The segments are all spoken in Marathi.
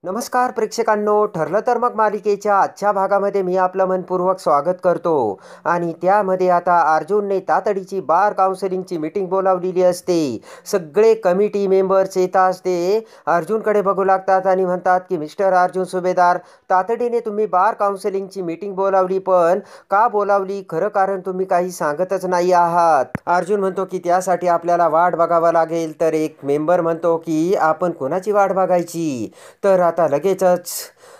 नमस्कार प्रेक्षकांनो, ठरलं तर मग मालिकेच्या आजच्या भागामध्ये मी आपलं मनपूर्वक स्वागत करतो. आणि त्यामध्ये आता अर्जुनने तातडीची बार काउन्सिलिंगची मीटिंग बोलावलेली असते. सगळे कमिटी मेंबर्स येतात, ते अर्जुनकडे बघू लागतात आणि म्हणतात की मिस्टर अर्जुन सुभेदार, तातडीने तुम्ही बार काउन्सिलिंगची मीटिंग बोलावली, पण का बोलावली, खरं कारण तुम्ही काही सांगतच नाही आहात. अर्जुन म्हणतो की त्यासाठी आपल्याला वाट बघावं लागेल. तर एक मेंबर म्हणतो की आपण कोणाची वाट बघायची. तर आता लगेचच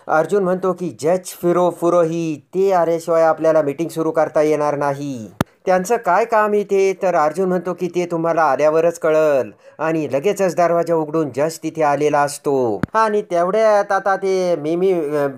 अर्जुन म्हणतो की जज पुरोहित ते आल्याशिवाय आपल्याला मीटिंग सुरू करता येणार नाही. त्यांचं काय काम इथे. तर अर्जुन म्हणतो की ते तुम्हाला आल्यावरच कळल. आणि लगेचच दरवाजा उघडून जज तिथे आलेला असतो. आणि तेवढ्यात आता ते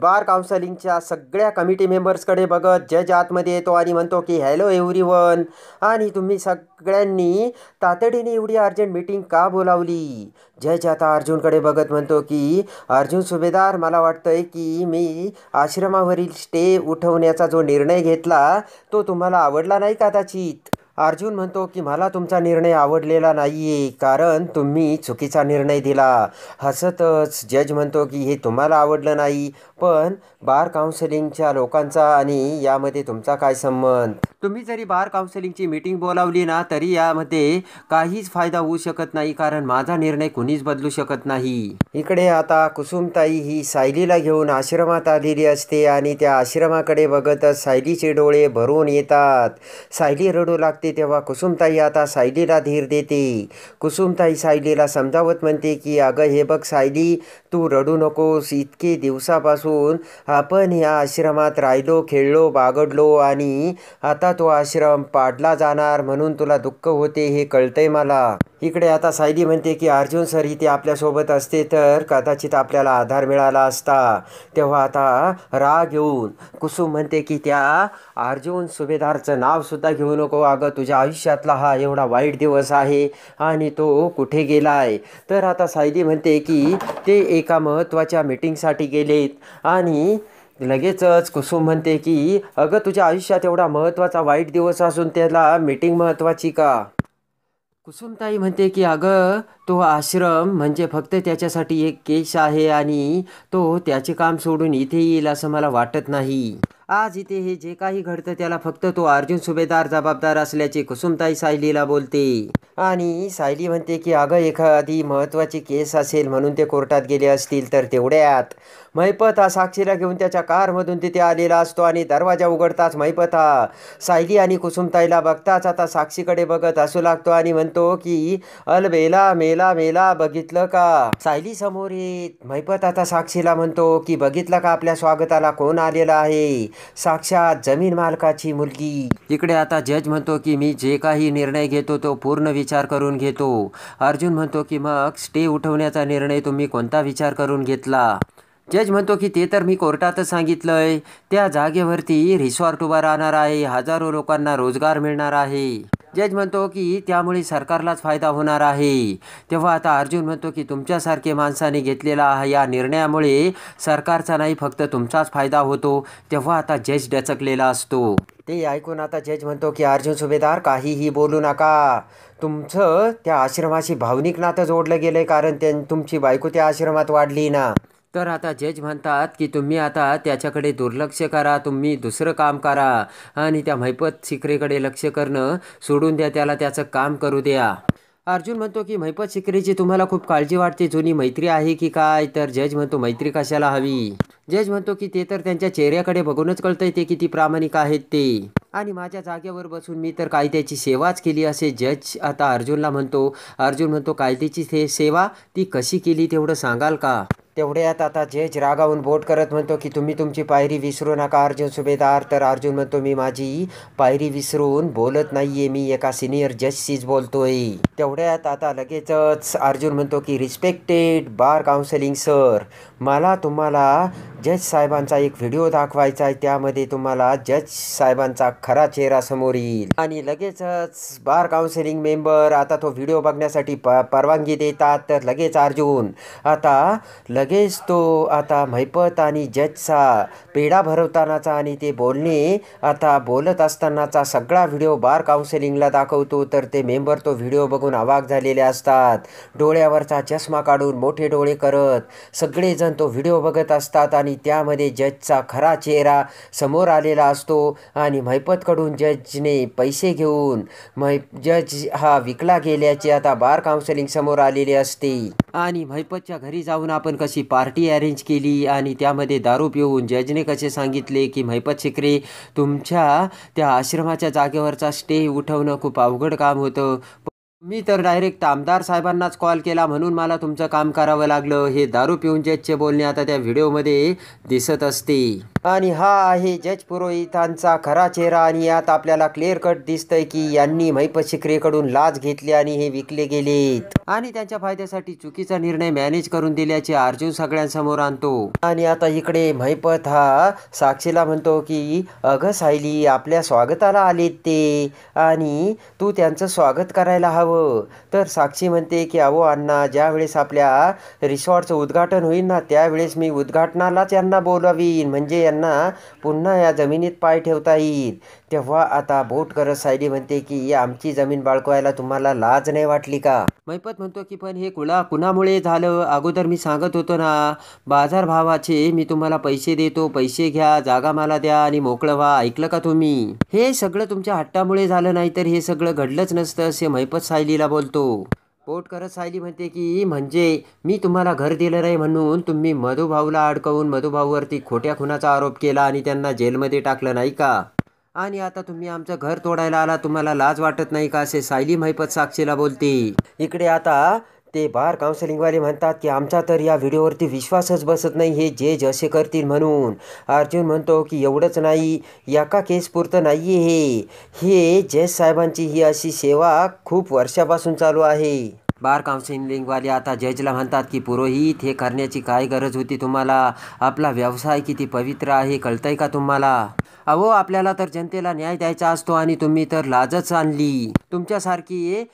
बार काउन्सिलिंगच्या सगळ्या कमिटी मेंबर्सकडे बघत जज आतमध्ये येतो आणि म्हणतो की हॅलो एव्हरीवन, आणि तुम्ही सगळ्यांनी तातडीने एवढी अर्जंट मीटिंग का बोलावली. जज आता अर्जुनकडे बघत म्हणतो की अर्जुन सुभेदार, मला वाटतंय की मी आश्रमावरील स्टे उठवण्याचा जो निर्णय घेतला तो तुम्हाला आवडला नाही कदाचित. अर्जुन म्हणतो की मला तुमचा निर्णय आवडलेला नाही आहे, कारण तुम्ही चुकीचा निर्णय दिला. हसतच जज म्हणतो की हे तुम्हाला आवडलं नाही, पण बार काउन्सिलिंगच्या लोकांचा आणि यामध्ये तुमचा काय संबंध. तुम्ही जरी बार काउन्सिलिंगची मीटिंग बोलावली ना, तरी यामध्ये काहीच फायदा होऊ शकत नाही, कारण माझा निर्णय कुणीच बदलू शकत नाही. इकडे आता कुसुमताई ही सायलीला घेऊन आश्रमात आलेली असते आणि त्या आश्रमाकडे बघतच सायलीचे डोळे भरून येतात. सायली रडू लागते. तेव्हा कुसुमताई आता सायलीला धीर देते. कुसुमताई सायलीला समजावत म्हणते की अगं हे बघ सायली, तू रडू नकोस. इतके दिवसापासून आपण या आश्रमात राहिलो, खेळलो, बागडलो आणि आता तो आश्रम पाडला जाणार म्हणून तुला दुःख होते, हे कळतंय मला. इकडे आता सायली म्हणते की अर्जुन सर इथे आपल्यासोबत असते तर कदाचित आपल्याला आधार मिळाला असता. तेव्हा आता राग येऊन कुसुम म्हणते की त्या अर्जुन सुभेदारचं नावसुद्धा घेऊ नको. अगं तुझ्या आयुष्यातला हा एवढा वाईट दिवस आहे आणि तो कुठे गेलाय. तर आता सायली म्हणते की ते एका महत्त्वाच्या मीटिंगसाठी गेलेत. आणि लगेचच कुसुम म्हणते की अगं तुझ्या आयुष्यात एवढा महत्त्वाचा वाईट दिवस असून त्याला मीटिंग महत्त्वाची का. कुसुमताई म्हणते की अगं तो आश्रम म्हणजे फक्त त्याच्यासाठी एक केस आहे आणि तो त्याचे काम सोडून इथे येईल असं मला वाटत नाही. आज इथे हे जे काही घडतं त्याला फक्त तो अर्जुन सुभेदार जबाबदार असल्याचे कुसुमताई सायलीला बोलते. आणि सायली म्हणते की अगं एखादी महत्त्वाची केस असेल म्हणून ते कोर्टात गेले असतील. तर तेवढ्यात महिपत हा साक्षीला घेऊन त्याच्या कारमधून तिथे आलेला असतो आणि दरवाजा उघडताच महिपत हा सायली आणि कुसुमताईला बघताच आता साक्षीकडे बघत असू लागतो आणि म्हणतो की अलबेला मेला मेला बघितलं का. सायली समोर येत महिपत आता साक्षीला म्हणतो की बघितलं का आपल्या स्वागताला कोण आलेला आहे, साक्षात जमीन मालकाची मुलगी. इकडे आता जज म्हणतो की मी जे काही निर्णय घेतो तो पूर्ण विचार करून घेतो. अर्जुन म्हणतो की मग स्टे उठवण्याचा निर्णय तुम्ही कोणता विचार करून घेतला. जज म्हणतो की ते तर मी कोर्टातच सांगितलंय. त्या जागेवरती रिसॉर्ट उभा राहणार आहे, हजारो लोकांना रोजगार मिळणार आहे. जज म्हणतो की त्यामुळे सरकारलाच फायदा होणार आहे. तेव्हा आता अर्जुन म्हणतो की तुमच्यासारखे माणसाने घेतलेला या निर्णयामुळे सरकारचा नाही फक्त तुमचाच फायदा होतो. तेव्हा आता जज डचकलेला असतो. ते ऐकून आता जज म्हणतो की अर्जुन सुभेदार काहीही बोलू नका. तुमचं त्या आश्रमाशी भावनिक नातं जोडलं गेलंय, कारण तुमची बायको त्या आश्रमात वाढली ना. तर आता जज म्हणतात की तुम्ही आता त्याच्याकडे दुर्लक्ष करा, तुम्ही दुसरं काम करा आणि त्या महिपत शिकरेकडे लक्ष करणं सोडून द्या, त्याला त्याचं काम करू द्या. अर्जुन म्हणतो की महिपत शिकरेची तुम्हाला खूप काळजी वाटते, जुनी मैत्री आहे की काय. तर जज म्हणतो मैत्री कशाला हवी. जज म्हणतो की ते तर त्यांच्या चेहऱ्याकडे बघूनच कळतंय ते किती प्रामाणिक आहेत ते, आणि माझ्या जागेवर बसून मी तर कायद्याची सेवाच केली असे जज आता अर्जुनला म्हणतो. अर्जुन म्हणतो कायद्याची सेवा ती कशी केली तेवढं सांगाल का. तेवढ्यात आता जज रागावून बोट करत म्हणतो की तुम्ही तुमची पायरी विसरू नका अर्जुन सुभेदार. तर अर्जुन म्हणतो मी माझी पायरी विसरून बोलत नाहीये, मी एका सिनियर जजशीच बोलतोय. तेवढ्यात आता लगेचच अर्जुन म्हणतो की रिस्पेक्टेड बार काउन्सिलिंग सर, मला तुम्हाला जज साहेबांचा एक व्हिडिओ दाखवायचा आहे, त्यामध्ये तुम्हाला जज साहेबांचा खरा चेहरा समोर येईल. आणि लगेचच बार काउन्सिलिंग मेंबर आता तो व्हिडिओ बघण्यासाठी परवानगी देतात. तर लगेच अर्जुन आता लगेच तो आता महिपत आणि जजचा पेढा भरवतानाचा आणि ते बोलणे आता बोलत असतानाचा सगळा व्हिडिओ बार काउन्सिलिंगला दाखवतो. तर ते मेंबर तो व्हिडिओ बघून अवाक झालेले असतात. डोळ्यावरचा चष्मा काढून मोठे डोळे करत सगळेजण तो व्हिडिओ बघत असतात आणि त्यामध्ये जजचा खरा चेहरा समोर आलेला असतो आणि महिपतकडून जजने पैसे घेऊन जज हा विकला गेल्याचे आता बार काउन्सिलिंग समोर आलेले असते. आणि महिपतच्या घरी जाऊन आपण कशी पार्टी अरेंज केली आणि त्यामध्ये दारू पिऊन जजने कसे सांगितले की महिपत शिकरे, तुमच्या त्या आश्रमाच्या जागेवरचा स्टे उठवणं खूप अवघड काम होतं. मी तर डायरेक्ट आमदार साहेबांनाच कॉल केला म्हणून मला तुमचं काम करावं लागलं. हे दारू पिऊन जजचे बोलणे आता त्या व्हिडिओमध्ये दिसत असते. आणि हा आहे जज पुरोहितांचा खरा चेहरा आणि यात आपल्याला क्लिअर कट दिसतंय की यांनी महिपत शिकरेकडून लाच घेतली आणि हे विकले गेलेत आणि त्यांच्या फायद्यासाठी चुकीचा निर्णय मॅनेज करून दिल्याचे अर्जुन सगळ्यांसमोर आणतो. आणि आता इकडे महिपत हा साक्षीला म्हणतो की अगं सायली, आपल्या स्वागताला आलेत ते आणि तू त्यांचं स्वागत करायला हवं. तर साक्षी म्हणते की अहो अण्णा, ज्यावेळेस आपल्या रिसॉर्टचं उद्घाटन होईल ना त्यावेळेस मी उद्घाटनालाच यांना बोलावीन, म्हणजे यांना पुन्हा या जमिनीत पाय ठेवता येईल. तेव्हा आता बोट करत सायली म्हणते की आमची जमीन बाळकायला तुम्हाला लाज नाही वाटली का? महिपत म्हणतो की पण हे कुणामुळे झालं? अगोदर मी सांगत होतो ना, बाजारभावाचे मी तुम्हाला पैसे देतो, पैसे घ्या, जागा मला द्या आणि मोकळं व्हा. ऐकलं का तुम्ही? हे सगळं तुमच्या हट्टामुळे झालं, नाही तर हे सगळं घडलंच नसतं असे महिपत सायलीला बोलतो. पोट करत सायली म्हणते की म्हणजे मी तुम्हाला घर दिलं नाही म्हणून तुम्ही मधुभाऊला अडकवून मधुभाऊवरती खोट्या खुनाचा आरोप केला आणि त्यांना जेलमध्ये टाकलं, नाही का? आणि आता तुम्ही आमचं घर तोडायला आला, तुम्हाला लाज वाटत नाही का? असे सायली महिपत साक्षीला बोलते. इकडे आता ते बार काउन्सिलिंगवाले म्हणतात की आमचा तर या व्हिडिओवरती विश्वासच बसत नाही, हे जज असे करतील म्हणून. अर्जुन म्हणतो की एवढंच नाही, एका केस पुरतं नाही आहे हे जज साहेबांची ही अशी सेवा खूप वर्षापासून चालू आहे. बार काउन्सिलिंगवाले आता जजला म्हणतात की पुरोहित, हे करण्याची काय गरज होती तुम्हाला? आपला व्यवसाय किती पवित्र आहे, कळतंय का तुम्हाला? अहो, आपल्याला तर जनतेला न्याय द्यायचा असतो आणि तुम्ही तर लाजच आणली. तुमच्यासारखी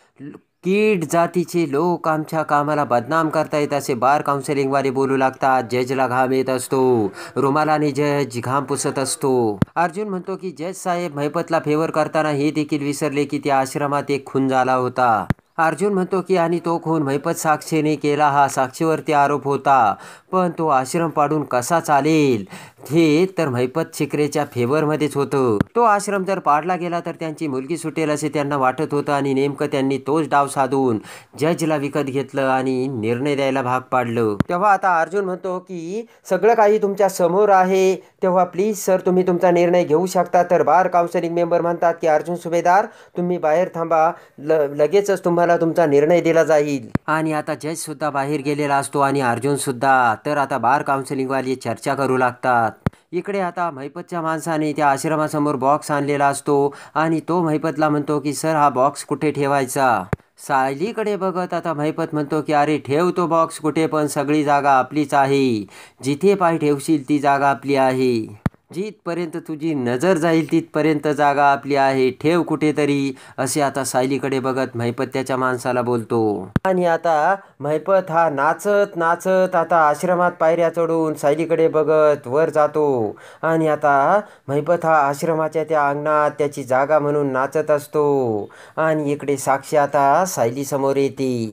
कीड जातीचे लोक आमच्या कामाला बदनाम करतायत असे बार काउन्सिलिंगवाले बोलू लागतात. जजला घाम येत असतो. रुमालाने जज घाम पुसत असतो. अर्जुन म्हणतो की जज साहेब महिपतला फेवर करताना हे देखील विसरले की त्या आश्रमात एक खून झाला होता. अर्जुन म्हणतो की आणि तो खून महिपत साक्षीने केला, हा साक्षीवरती आरोप होता. पण तो आश्रम पाडून कसा चालेल? हे तर महिपत शिकरेच्या फेवरमध्येच होतं. तो आश्रम जर पाडला गेला तर त्यांची मुलगी सुटेल असे त्यांना वाटत होतं आणि नेमकं त्यांनी तोच डाव साधून जजला विकत घेतलं आणि निर्णय द्यायला भाग पाडलं. तेव्हा आता अर्जुन म्हणतो की सगळं काही तुमच्या समोर आहे, तेव्हा प्लीज सर तुम्ही तुमचा निर्णय घेऊ शकता. तर बार काउन्सिलिंग मेंबर म्हणतात की अर्जुन सुभेदार, तुम्ही बाहेर थांबा, लगेचच तुम्हाला तुमचा निर्णय दिला जाईल. आणि आता जज सुद्धा बाहेर गेलेला असतो आणि अर्जुन सुद्धा. तर आता बार काउन्सिलिंगवाले चर्चा करू लागतात. इकडे आता महिपतच्या माणसाने त्या आश्रमासमोर बॉक्स आणलेला असतो आणि तो महिपतला म्हणतो की सर हा बॉक्स कुठे ठेवायचा? सायलीकडे बघत आता महिपत म्हणतो की अरे ठेव तो बॉक्स कुठे, पण सगळी जागा आपलीच आहे. जिथे पाय ठेवशील ती जागा आपली आहे. जिथपर्यंत तुझी नजर जाईल तिथपर्यंत जागा आपली आहे, ठेव कुठेतरी, असे आता सायलीकडे बघत महिपत त्याच्या माणसाला बोलतो. आणि आता महिपत हा नाचत नाचत आता आश्रमात पायऱ्या चढून सायलीकडे बघत वर जातो. आणि आता महिपत हा आश्रमाच्या त्या अंगणात त्याची जागा म्हणून नाचत असतो. आणि इकडे साक्षी आता सायली समोर येते.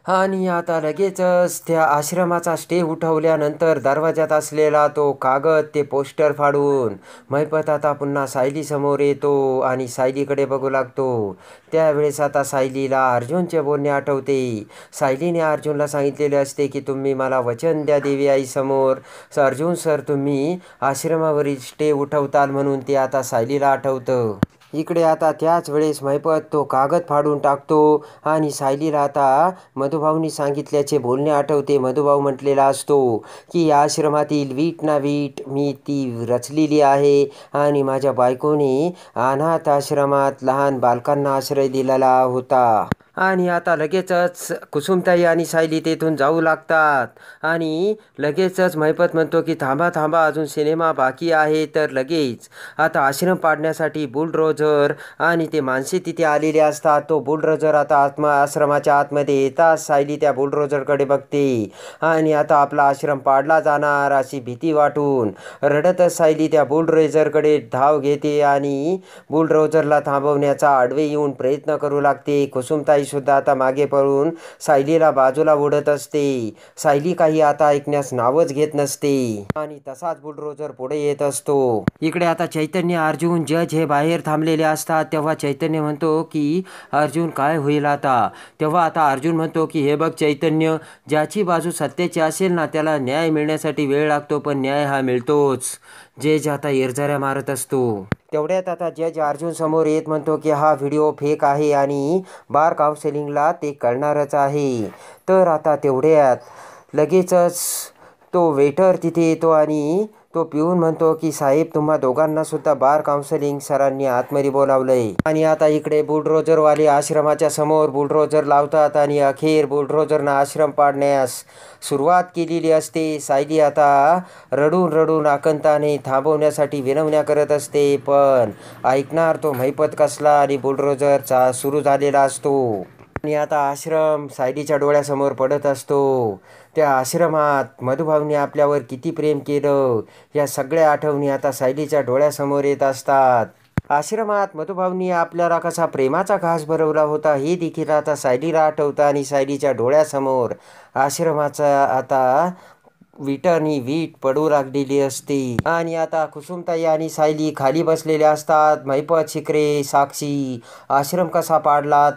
आणि आता लगेचच त्या आश्रमाचा स्टे उठवल्यानंतर दरवाजात असलेला तो कागद, ते पोस्टर फाडून महिपत आता पुन्हा सायलीसमोर येतो आणि सायलीकडे बघू लागतो. त्यावेळेस आता सायलीला अर्जुनचे बोलणे आठवते. सायलीने अर्जुनला सांगितलेले असते की तुम्ही मला वचन द्या देवी आईसमोर, अर्जुन सर तुम्ही आश्रमावरील स्टे उठवताल म्हणून. ते आता सायलीला आठवतं. इकडे आता त्याच वेळेस महिपत तो कागद फाडून टाकतो आणि सायलीला आता मधुभाऊनी सांगितल्याचे बोलणे आठवते. मधुभाऊ म्हटलेला असतो की या आश्रमातील वीट ना वीट मी ती रचलेली आहे आणि माझ्या बायकोने अनाथ आश्रमात लहान बालकांना आश्रय दिलेला होता. आणि आता लगेचच कुसुमताई आणि सायली तेथून जाऊ लागतात आणि लगेचच महिपत म्हणतो की थांबा थांबा, अजून सिनेमा बाकी आहे. तर लगेच आता आश्रम पाडण्यासाठी बुलडोझर आणि ते माणसे तिथे आलेले असतात. तो बुलडोझर आता आश्रमाच्या आतमध्ये येताच सायली त्या बुलडोझरकडे बघते आणि आता आपला आश्रम पाडला जाणार अशी भीती वाटून रडतच सायली त्या बुलडोझरकडे धाव घेते आणि बुलडोझरला थांबवण्याचा आडवे येऊन प्रयत्न करू लागते. कुसुमताई सुद्धा आता मागे पळून सायलीला बाजूला ओढत असते. सायली काही आता ऐकण्यास नावच घेत नसते आणि तसाच बुलडोझर पुढे येत असतो. इकडे आता चैतन्य, अर्जुन, जज हे बाहेर थांबलेले असतात. तेव्हा चैतन्य म्हणतो की अर्जुन काय होईल आता. तेव्हा आता अर्जुन म्हणतो की हे बघ चैतन्य, ज्याची बाजू सत्याची असेल ना त्याला न्याय मिळण्यासाठी वेळ लागतो, पण न्याय हा मिळतोच. जज आता इरझाऱ्या मारत असतो. तेवढ्यात आता जज अर्जुन समोर येत म्हणतो की हा व्हिडिओ फेक आहे आणि बार काउन्सिलिंगला ते कळणारच आहे. तर आता तेवढ्यात लगेचच तो वेटर तिथे येतो आणि तो पिऊन म्हणतो की साहेब, तुम्हा दोघांना सुद्धा बार काउन्सिलिंग सरांनी आतमध्ये बोलावलंय. आणि आता इकडे बुलडोझरवाले आश्रमाच्या समोर बुलडोझर लावतात आणि अखेर बुलडोझरनं आश्रम पाडण्यास सुरुवात केलेली असते. सायली आता रडून रडून आकंताने थांबवण्यासाठी विनवण्या करत असते, पण ऐकणार तो महिपत कसला आणि बुलडोझरचा सुरू झालेला असतो. आणि आता आश्रम सायलीच्या डोळ्यासमोर पडत असतो. त्या आश्रमात मधुभाऊंनी आपल्यावर किती प्रेम केलं या सगळ्या आठवणी आता सायलीच्या डोळ्यासमोर येत असतात. आश्रमात मधुभाऊंनी आपल्याला कसा प्रेमाचा घास भरवला होता हे देखील आता सायलीला आठवतं आणि सायलीच्या डोळ्यासमोर आश्रमाचा आता विटांनी वीट पडू लागलेली असते. आणि आता कुसुमताई आणि सायली खाली बसलेल्या असतात. महिपत, शिखरे, साक्षी आश्रम कसा पाडला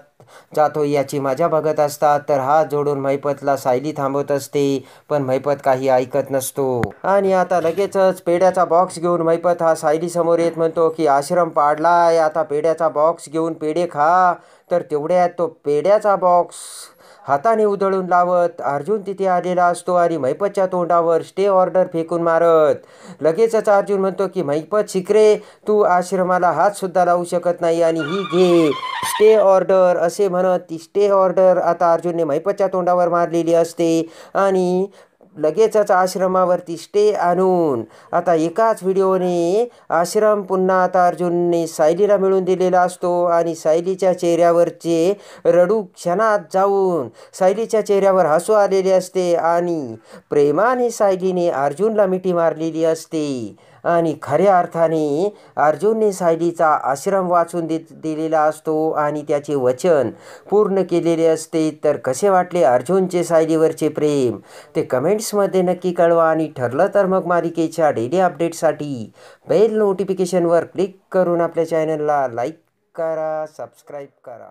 जातो याची मजा बघत असतात. तर हात जोडून महिपतला सायली थांबवत असते, पण महिपत काही ऐकत नसतो. आणि आता लगेचच पेढ्याचा बॉक्स घेऊन महिपत हा सायली समोर येत म्हणतो की आश्रम पाडलाय, आता पेढ्याचा बॉक्स घेऊन पेढे खा. तर तेवढ्यात तो पेढ्याचा बॉक्स हाताने उधळून लावत अर्जुन तिथे आलेला असतो आणि महिपतच्या तोंडावर स्टे ऑर्डर फेकून मारत लगेचच अर्जुन म्हणतो की महिपत, शिखरे, तू आश्रमाला हात सुद्धा लावू शकत नाही आणि ही घे स्टे ऑर्डर असे म्हणत ती स्टे ऑर्डर आता अर्जुनने महिपतच्या तोंडावर मारलेली असते. आणि लगेचच आश्रमावरती स्टे आणून आता एकाच व्हिडिओने आश्रम पुन्हा आता अर्जुनने सायलीला मिळून दिलेला असतो आणि सायलीच्या चेहऱ्यावरचे रडू क्षणात जाऊन सायलीच्या चेहऱ्यावर हसू आलेले असते आणि प्रेमाने सायलीने अर्जुनला मिठी मारलेली असते. आणि खऱ्या अर्थाने अर्जुनने सायलीचा आश्रम वाचून दिलेला असतो आणि त्याचे वचन पूर्ण केलेले असते. तर कसे वाटले अर्जुनचे सायलीवरचे प्रेम ते कमेंट्समध्ये नक्की कळवा आणि ठरलं तर मग मालिकेच्या डेली अपडेटसाठी बेल नोटिफिकेशनवर क्लिक करून आपल्या चॅनलला लाईक करा, सबस्क्राईब करा.